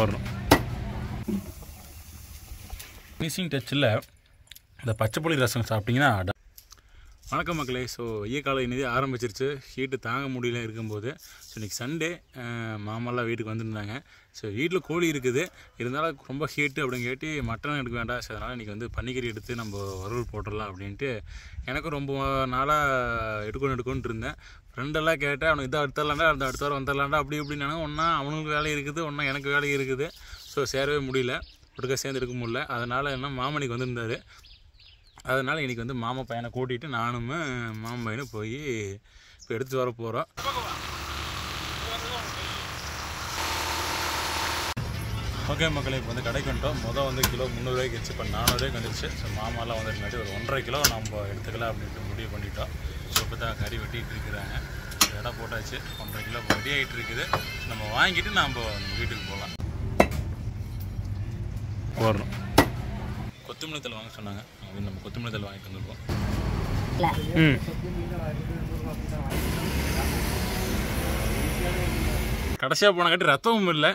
போடுறோம். ஃபினிஷிங் டச்சில் இந்த பச்சைப்புளி ரசம் சாப்பிட்டிங்கன்னா வணக்கம் மக்களே. ஸோ வெய்ய காலம் இன்னது ஆரம்பிச்சிருச்சு. ஹீட்டு தாங்க முடியல இருக்கும்போது ஸோ இன்றைக்கி சண்டே மாமாலாம் வீட்டுக்கு வந்திருந்தாங்க. ஸோ வீட்டில் கோழி இருக்குது, இருந்தாலும் ரொம்ப ஹீட்டு அப்படின்னு கேட்டு மட்டன் எடுக்க வேண்டாம். ஸோ அதனால் இன்றைக்கி வந்து பன்னிக்கறி எடுத்து நம்ம வறுவல் போட்டுடலாம் அப்படின்ட்டு எனக்கும் ரொம்ப நாளாக எடுக்கணும்னு இருந்தேன். ஃப்ரெண்டெல்லாம் கேட்டேன், அவனுக்கு இதை அடுத்தலாண்டா அடுத்த வாரம் வந்துடலாண்டா அப்படி இப்படின்னாங்க. ஒன்றா அவனுக்கு வேலை இருக்குது, ஒன்றா எனக்கு வேலை இருக்குது. ஸோ சேரவே முடியல, ஒட்டுக்கா சேர்ந்து எடுக்க முடியல. அதனால் என்ன மாமனிக்கு வந்திருந்தார். அதனால் இன்றைக்கி வந்து மாமா பையனை கூட்டிகிட்டு நானும் மாமா பையனும் போய் இப்போ எடுத்து வர போகிறோம். ஓகே மக்களே, இப்போ வந்து கடைக்கு வந்துட்டோம். மொதல் வந்து கிலோ 300 ரூபாய்க்கு வச்சு இப்போ 400 ரூபாய்க்கு வந்துருச்சு. ஸோ மாமாலாம் வந்துருக்காட்டி ஒரு 1.5 கிலோ நம்ம எடுத்துக்கலாம் அப்படின்ட்டு முடிவு பண்ணிட்டோம். ஸோ இப்போ தான் கறி வெட்டிகிட்டு இருக்கிறாங்க. இடம் போட்டாச்சு, 1.5 கிலோ ரெடி ஆகிட்டு இருக்குது. நம்ம வாங்கிட்டு நம்ம வீட்டுக்கு போகலாம். போடுறோம். கொத்தமல்லி தலை வாங்க சொன்னாங்க, அப்படின்னு நம்ம கொத்தமல்லி தலை வாங்கிட்டு வந்துருக்கோம். கடைசியாக போனாங்காட்டி ரத்தமும் இல்லை.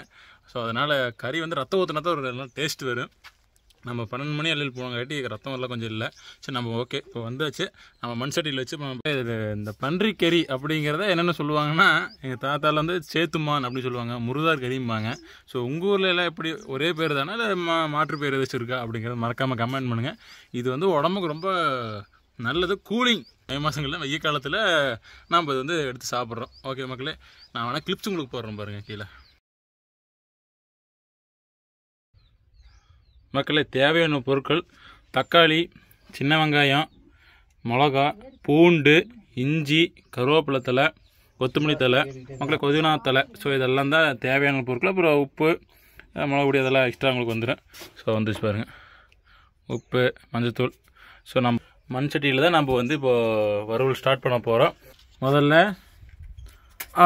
ஸோ அதனால் கறி வந்து ரத்தம் ஊற்றினா தான் ஒரு எல்லாம் டேஸ்ட் வரும். நம்ம 12 மணி அள்ளில் போனங்காட்டி ரத்தம் எல்லாம் கொஞ்சம் இல்லை. சரி நம்ம ஓகே இப்போ வந்தாச்சு. நம்ம மண் சட்டியில் வச்சு இந்த பன்றி கறி அப்படிங்கிறத என்னென்ன சொல்லுவாங்கன்னா, எங்கள் தாத்தாவில் வந்து சேத்துமான் அப்படின்னு சொல்லுவாங்க, முருதார் கறிம்பாங்க. ஸோ உங்கள் ஊரில் எல்லாம் எப்படி ஒரே பேர் தானே இல்லை மாற்று பேர் ஏதாச்சும் இருக்கா அப்படிங்கிறத மறக்காமல் கமெண்ட் பண்ணுங்கள். இது வந்து உடம்புக்கு ரொம்ப நல்லது, கூலிங். மே மாதங்களில் வெய்ய காலத்தில் நாம் இது வந்து எடுத்து சாப்பிட்றோம். ஓகே மக்களே, நான் வேணால் கிளிப்ஸ் உங்களுக்கு போடுறேன் பாருங்கள் கீழே. மக்களே, தேவையான பொருட்கள்: தக்காளி, சின்ன வெங்காயம், மிளகா, பூண்டு, இஞ்சி, கருவேப்பிலை தலை, கொத்தமல்லி தலை, மக்களே புதினா தலை. ஸோ இதெல்லாம் தான் தேவையான பொருட்கள். அப்புறம் உப்பு, மிளகுடி அதெல்லாம் எக்ஸ்ட்ரா உங்களுக்கு வந்துடும். ஸோ வந்துச்சு பாருங்கள், உப்பு, மஞ்சத்தூள். ஸோ நம்ம மண் சட்டியில் தான் நம்ம வந்து இப்போது வறுவல் ஸ்டார்ட் பண்ண போகிறோம். முதல்ல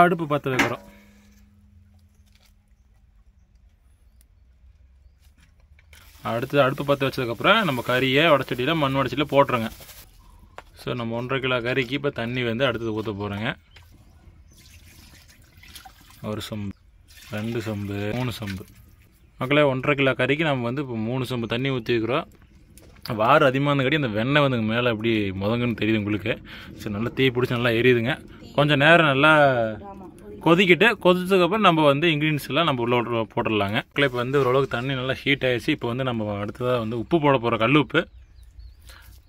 அடுப்பு பற்ற வைக்கிறோம். அடுத்து அடுப்பு பற்ற வச்சதுக்கப்புறம் நம்ம கறியை வடச்சட்டியில் மண் வடச்சட்டியில் போட்டுருங்க. ஸோ நம்ம 1.5 கிலோ கறிக்கு இப்போ தண்ணி வந்து அடுத்தது ஊற்ற போகிறோங்க. 1 சொம்பு, 2 சொம்பு, 3 சொம்பு. மக்களே, 1.5 கிலோ கறிக்கு நம்ம வந்து இப்போ 3 சொம்பு தண்ணி ஊற்றிக்கிறோம். வாறு அதிகமாக இருந்தங்காட்டி அந்த வெண்ணெய் வந்து மேலே அப்படி முதங்குன்னு தெரியுது உங்களுக்கு. ஸோ நல்லா தீ பிடிச்சி நல்லா எரியுதுங்க. கொஞ்சம் நேரம் நல்லா கொதிச்சதுக்கப்புறம் நம்ம வந்து இன்க்ரீடியன்ஸ் எல்லாம் நம்ம உள்ள போட்டுடலாங்க. இப்போ வந்து ஓரளவுக்கு தண்ணி நல்லா ஹீட் ஆகிடுச்சு. இப்போ வந்து நம்ம அடுத்ததாக வந்து உப்பு போட போகிறோம். கல் உப்பு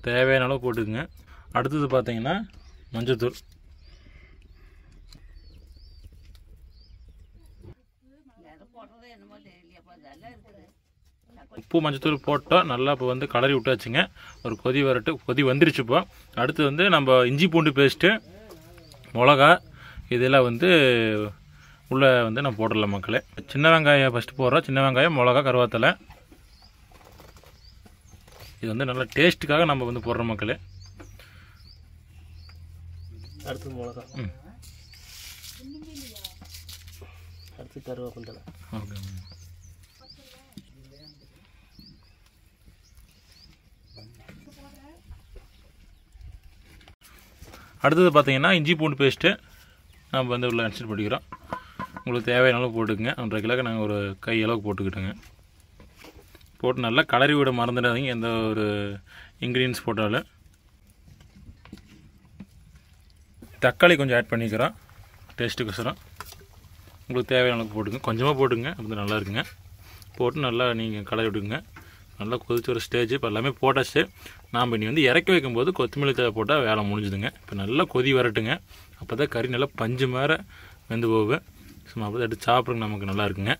தேவையான அளவு போட்டுக்குங்க. அடுத்தது பார்த்தீங்கன்னா மஞ்சத்தூள், உப்பு மஞ்சத்தூள் போட்டோம். நல்லா இப்போ வந்து கலரி விட்டாச்சுங்க. ஒரு கொதி வரட்டு, கொதி வந்துருச்சு. இப்போ அடுத்து வந்து நம்ம இஞ்சி பூண்டு பேஸ்ட்டு, மிளகா இதெல்லாம் வந்து உள்ளே வந்து நம்ம போட்டுடலாம் மக்களே. சின்ன வெங்காயம் ஃபஸ்ட்டு போடுறோம். சின்ன வெங்காயம், மிளகா, கருவேப்பிலை. இது வந்து நல்லா டேஸ்ட்டுக்காக நம்ம வந்து போடுறோம் மக்களே. அடுத்து மிளகா, அடுத்து கருவேப்பிலை. ஓகே. அடுத்தது பார்த்தீங்கன்னா இஞ்சி பூண்டு பேஸ்ட்டு நம்ம வந்து உள்ள அடிச்சுட்டு போட்டுக்கிறோம். உங்களுக்கு தேவையான அளவு போட்டுக்குங்க. 1.5 கிலோக்கு நாங்கள் ஒரு கை அளவுக்கு போட்டுக்கிட்டோங்க. போட்டு நல்லா கலரி விட மறந்துடாதீங்க எந்த ஒரு இன்க்ரீடியன்ஸ் போட்டாலும். தக்காளி கொஞ்சம் ஆட் பண்ணிக்கிறோம் டேஸ்ட்டுக்கோசரம். உங்களுக்கு தேவையான அளவுக்கு போட்டுங்க, கொஞ்சமாக போட்டுங்க, அப்போ நல்லா இருக்குங்க. போட்டு நல்லா நீங்கள் கலரி விட்டுங்க. நல்லா கொதிச்சு ஒரு ஸ்டேஜ். இப்போ எல்லாமே போட்டாச்சு. நாம் இனி வந்து இறக்கி வைக்கும்போது கொத்தமல்லி தழை போட்டால் வேலை முடிஞ்சுதுங்க. இப்போ நல்லா கொதி வரட்டுங்க. அப்போ தான் கறி நல்லா பஞ்சு மாதிரி வெந்து போகும். ஸோ அப்போ தான் எடுத்து சாப்பிட்றதுக்கு நமக்கு நல்லா இருக்குங்க.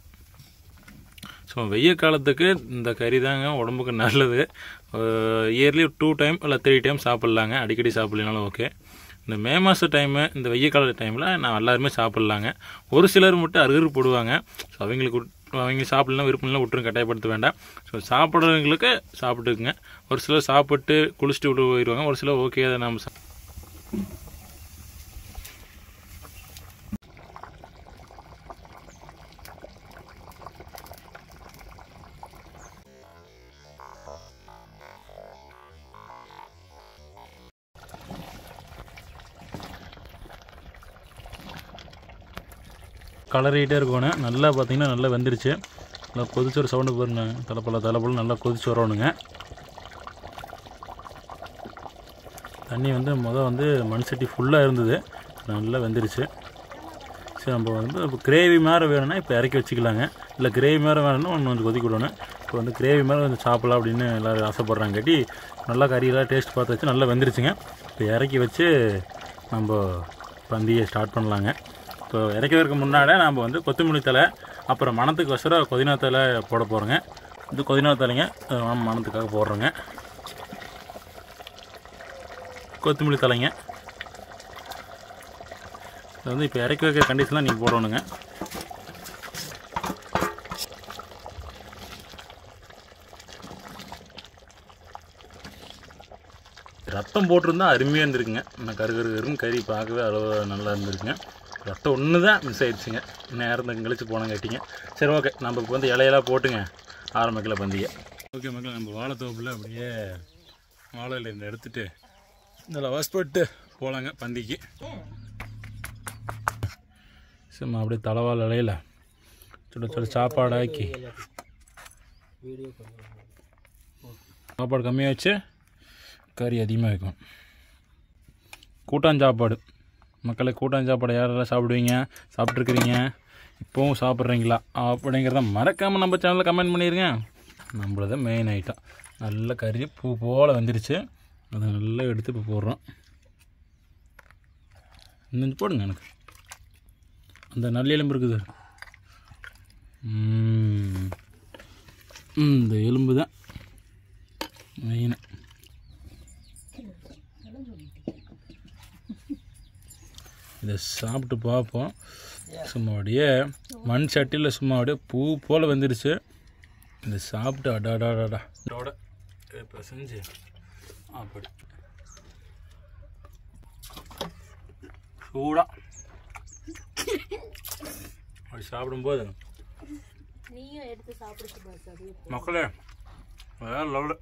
ஸோ வெய்ய காலத்துக்கு இந்த கறி தாங்க உடம்புக்கு நல்லது. இயர்லி 2 டைம் இல்லை 3 டைம் சாப்பிட்லாங்க. அடிக்கடி சாப்பிட்லனாலும் ஓகே. இந்த மே மாத டைமு, இந்த வெய்ய கால டைமில் நான் எல்லாருமே சாப்பிட்லாங்க. ஒரு சிலர் மட்டும் அருகரு போடுவாங்க. ஸோ அவங்க சாப்பிட்லாம் விருப்பம்லாம் விட்டுரும், கட்டாயப்படுத்த வேண்டாம். ஸோ சாப்பிட்றவங்களுக்கு சாப்பிட்டுக்குங்க. ஒரு சிலர் சாப்பிட்டு குளிச்சுட்டு விட்டு போயிடுவாங்க. ஒரு சிலர் ஓகே அதை நம்ம கலரிகிட்டே இருக்கணும். நல்லா பார்த்தீங்கன்னா நல்லா வெந்துருச்சு. நல்லா கொதிச்சு ஒரு சவுண்டு பாருங்க. தலைப்பல நல்லா கொதிச்சு வரணுங்க. தண்ணி வந்து மண் சட்டி ஃபுல்லாக இருந்தது, நல்லா வெந்துருச்சு. சரி, நம்ம இப்போ கிரேவி மாதிரி வேணும்னா இப்போ இறக்கி வச்சுக்கலாங்க. இல்லை கிரேவி மாதிரி வேணும்னா கொஞ்சம் கொதிக்க விடணும். இப்போ கிரேவி மாதிரி கொஞ்சம் சாப்பிடலாம் அப்படின்னு எல்லோரும் ஆசைப்பட்றாங்க. கட்டி நல்லா கறியெல்லாம் டேஸ்ட் பார்த்து வச்சு நல்லா வெந்துருச்சுங்க. இப்போ இறக்கி வச்சு நம்ம பந்தியை ஸ்டார்ட் பண்ணலாங்க. இப்போ இறக்கிறதுக்கு முன்னாடி நம்ம கொத்தமல்லி தழை, அப்புறம் மணத்துக்கு வசரம் புதினா தழை போட போகிறோங்க. இது புதினா தழைங்க, மணத்துக்காக போடுறோங்க. கொத்தமல்லி தலைங்க இது இப்போ இறக்கி வைக்கிற கண்டிஷன்லாம் நீங்கள் போடணுங்க. ரத்தம் போட்டிருந்தா அருமையாக இருந்திருக்குங்க. இன்னும் கருன்னு கறி பார்க்கவே அளவு நல்லா இருந்திருக்குங்க. ரத்தம் ஒன்று தான் மிஸ் ஆகிடுச்சுங்க, நேரம் கழிச்சு போன கேட்டிங்க. சரி, ஓகே, நம்ம இப்போ இலையெல்லாம் போட்டுங்க ஆரம்பிக்கல பந்தியை. ஓகே மக்கள், நம்ம வாழைத்தோப்பில் அப்படியே வாழை இலையில் எடுத்துகிட்டு இதில் வாஷ்பட்டு போகலாங்க பந்திக்கு. சும்மா அப்படியே தலைவாழ் இலையில் சுட சாப்பாடு ஆக்கி, சாப்பாடு கம்மியாக வச்சு கறி அதிகமாக வைக்கும். கூட்டாஞ்சாப்பாடு மக்களை, கூட்டாஞ்சாப்பாடு யாரெல்லாம் சாப்பிடுவீங்க, சாப்பிட்ருக்குறீங்க, இப்போவும் சாப்பிட்றீங்களா அப்படிங்கிறத மறக்காமல் நம்ம சேனலில் கமெண்ட் பண்ணிடுங்க. நம்மளது மெயின் ஐட்டம். நல்ல கறி பூ போல் வந்துருச்சு. அதை நல்லா எடுத்து இப்போ போடுறோம். இன்னும் போடுங்க. எனக்கு அந்த நல்ல எலும்பு இருக்குது, இந்த எலும்பு தான் மெயின். இதை சாப்பிட்டு பார்ப்போம். சும்மா அப்படியே மண் சட்டியில் சும்மா அப்படியே பூ போல் வந்துருச்சு. இதை சாப்பிட்டு அடாடாடாடா இதோட இப்போ செஞ்சு அப்படி சூடாக அப்படி சாப்பிடும்போது மக்களே வேறு லெவலு.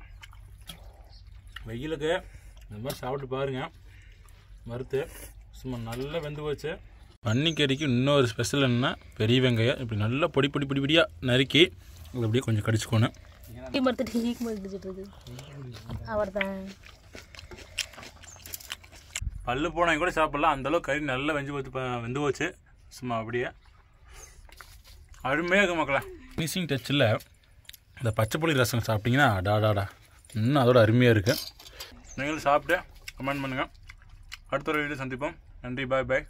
வெயிலுக்கு இந்த மாதிரி சாப்பிட்டு பாருங்கள். வறுத்து சும்மா நல்லா வெந்து போச்சு. பன்னிக்கறிக்கு இன்னொரு ஸ்பெஷல் என்னென்னா, பெரிய வெங்காயம் இப்படி நல்லா பொடியாக நறுக்கி அது அப்படியே கொஞ்சம் கடிச்சுக்கணும். பல்லு போனவங்க கூட சாப்பிட்லாம், அந்தளவுக்கு கறி நல்லா வெந்து போச்சு. சும்மா அப்படியே அருமையாக இருக்கும் மக்களே. ஃபினிஷிங் டச்சில் இந்த பச்சைப்புளி ரசம் சாப்பிட்டிங்கன்னா டாடாடா இன்னும் அதோட அருமையாக இருக்குது. நீங்களும் சாப்பிட்டு கமெண்ட் பண்ணுங்கள். அடுத்த ஒரு வீடியோ சந்திப்போம். நன்றி, பாய்.